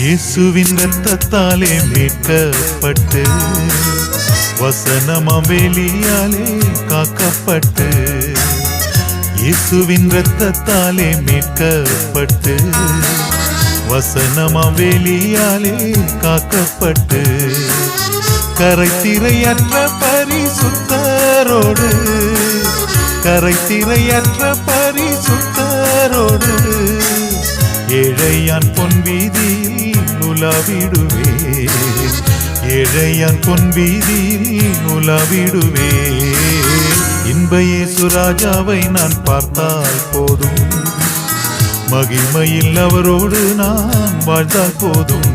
இயேசுவின் இரத்தத்தாலே மீட்கப்பட்டு வசனமாம் வேலியாலே காக்கப்பட்டு இயேசுவின் இரத்தத்தாலே மீட்கப்பட்டு வசனமாம் வேலியாலே காக்கப்பட்டு கரைத்திரையற்ற பரிசுத்தரோடு கரைத்திரையற்ற பரிசுத்தரோடு ஏழையான் பொன் வீதியில் உலாவிடுவே ஏழையான் பொன் வீதியில் உலாவிடுவே இன்ப இயேசு ராஜாவை நான் பார்த்தால் போதும் மகிமையில் அவரோடு நான் வாழ்ந்தால் போதும்